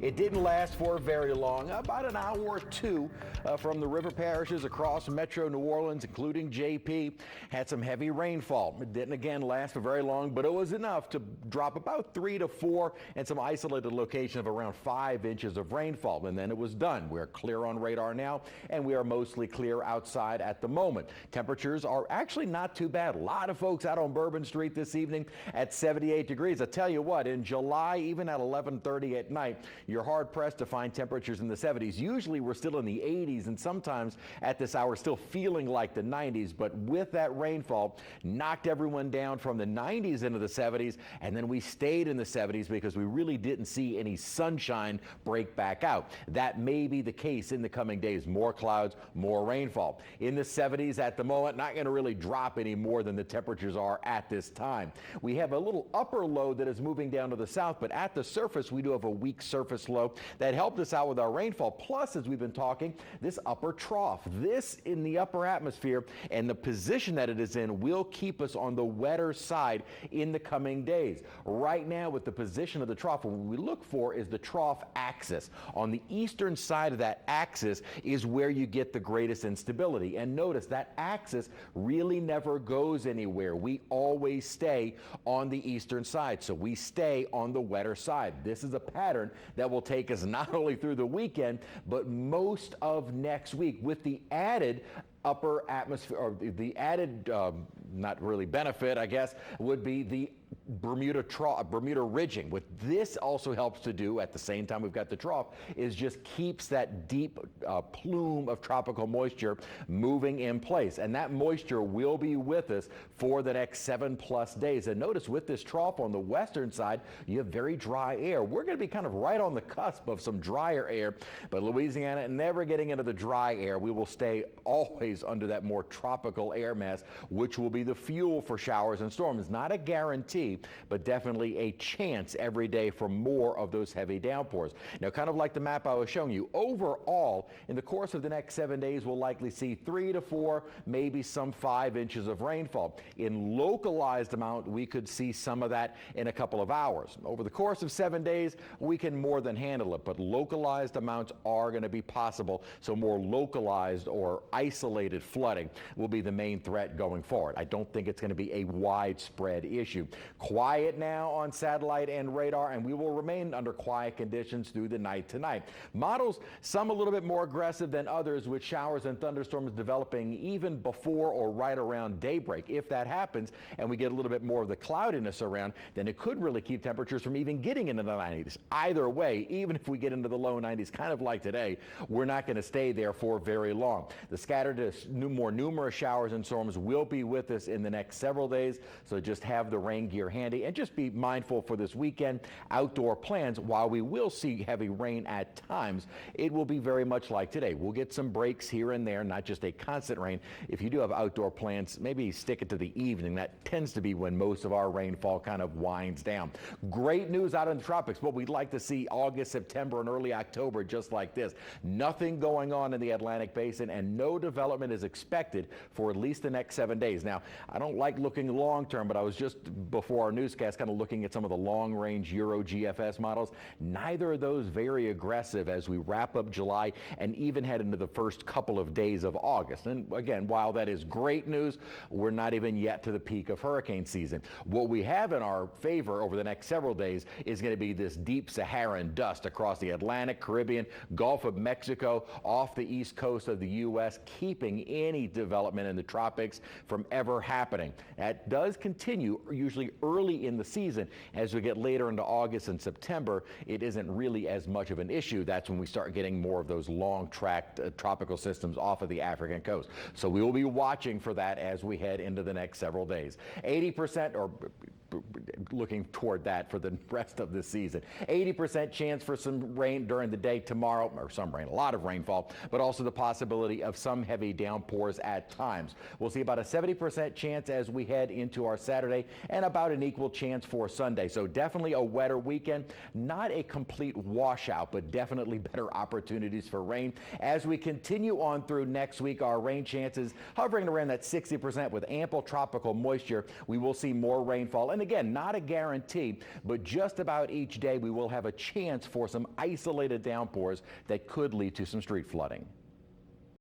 It didn't last for very long, about an hour or two from the river parishes across metro New Orleans, including JP, had some heavy rainfall. It didn't again last for very long, but it was enough to drop about 3 to 4 and some isolated location of around 5 inches of rainfall. And then it was done. We're clear on radar now, and we are mostly clear outside at the moment. Temperatures are actually not too bad. A lot of folks out on Bourbon Street this evening at 78 degrees. I tell you what, in July, even at 11:30 at night, you're hard pressed to find temperatures in the 70s. Usually we're still in the 80s, and sometimes at this hour still feeling like the 90s, but with that rainfall knocked everyone down from the 90s into the 70s, and then we stayed in the 70s because we really didn't see any sunshine break back out. That may be the case in the coming days. More clouds, more rainfall. In the 70s at the moment, not going to really drop any more than the temperatures are at this time. We have a little upper low that is moving down to the south, but at the surface we do have a weak surface low that helped us out with our rainfall. Plus, as we've been talking, this upper trough, this in the upper atmosphere and the position that it is in will keep us on the wetter side in the coming days. Right now, with the position of the trough, what we look for is the trough axis. On the eastern side of that axis is where you get the greatest instability. And notice that axis really never goes anywhere. We always stay on the eastern side, so we stay on the wetter side. This is a pattern that will take us not only through the weekend, but most of next week, with the added upper atmosphere, or the added, not really benefit, I guess, would be the Bermuda ridging. What this also helps to do at the same time we've got the trough is just keeps that deep plume of tropical moisture moving in place, and that moisture will be with us for the next 7+ days. And notice with this trough on the western side, you have very dry air. We're going to be kind of right on the cusp of some drier air, but Louisiana never getting into the dry air. We will stay always under that more tropical air mass, which will be the fuel for showers and storms. Not a guarantee, but definitely a chance every day for more of those heavy downpours. Now, kind of like the map I was showing you, overall, in the course of the next 7 days, we'll likely see 3 to 4, maybe some 5 inches of rainfall. In localized amount, we could see some of that in a couple of hours. Over the course of 7 days, we can more than handle it, but localized amounts are going to be possible, so more localized or isolated flooding will be the main threat going forward. I don't think it's going to be a widespread issue. Quiet now on satellite and radar, and we will remain under quiet conditions through the night tonight. Models, some a little bit more aggressive than others, with showers and thunderstorms developing even before or right around daybreak. If that happens and we get a little bit more of the cloudiness around, then it could really keep temperatures from even getting into the 90s. Either way, even if we get into the low 90s, kind of like today, we're not going to stay there for very long. The scattered more numerous showers and storms will be with us in the next several days, so just have the rain gear handy and just be mindful for this weekend outdoor plans. While we will see heavy rain at times, it will be very much like today. We'll get some breaks here and there, not just a constant rain. If you do have outdoor plans, maybe stick it to the evening. That tends to be when most of our rainfall kind of winds down. Great news out in the tropics, but we'd like to see August, September, and early October just like this. Nothing going on in the Atlantic basin, and no development is expected for at least the next 7 days. Now, I don't like looking long term, but I was just before our newscast kind of looking at some of the long-range Euro GFS models. Neither of those very aggressive as we wrap up July and even head into the first couple of days of August. And again, while that is great news, we're not even yet to the peak of hurricane season. What we have in our favor over the next several days is going to be this deep Saharan dust across the Atlantic, Caribbean, Gulf of Mexico, off the east coast of the U.S., keeping any development in the tropics from ever happening. That does continue usually early in the season. As we get later into August and September, it isn't really as much of an issue. That's when we start getting more of those long-tracked tropical systems off of the African coast. So we will be watching for that as we head into the next several days. 80%, or looking toward that for the rest of the season. 80% chance for some rain during the day tomorrow, or some rain, a lot of rainfall, but also the possibility of some heavy downpours at times. We'll see about a 70% chance as we head into our Saturday, and about an equal chance for Sunday. So definitely a wetter weekend. Not a complete washout, but definitely better opportunities for rain. As we continue on through next week, our rain chances hovering around that 60% with ample tropical moisture. We will see more rainfall, and And again, not a guarantee, but just about each day we will have a chance for some isolated downpours that could lead to some street flooding.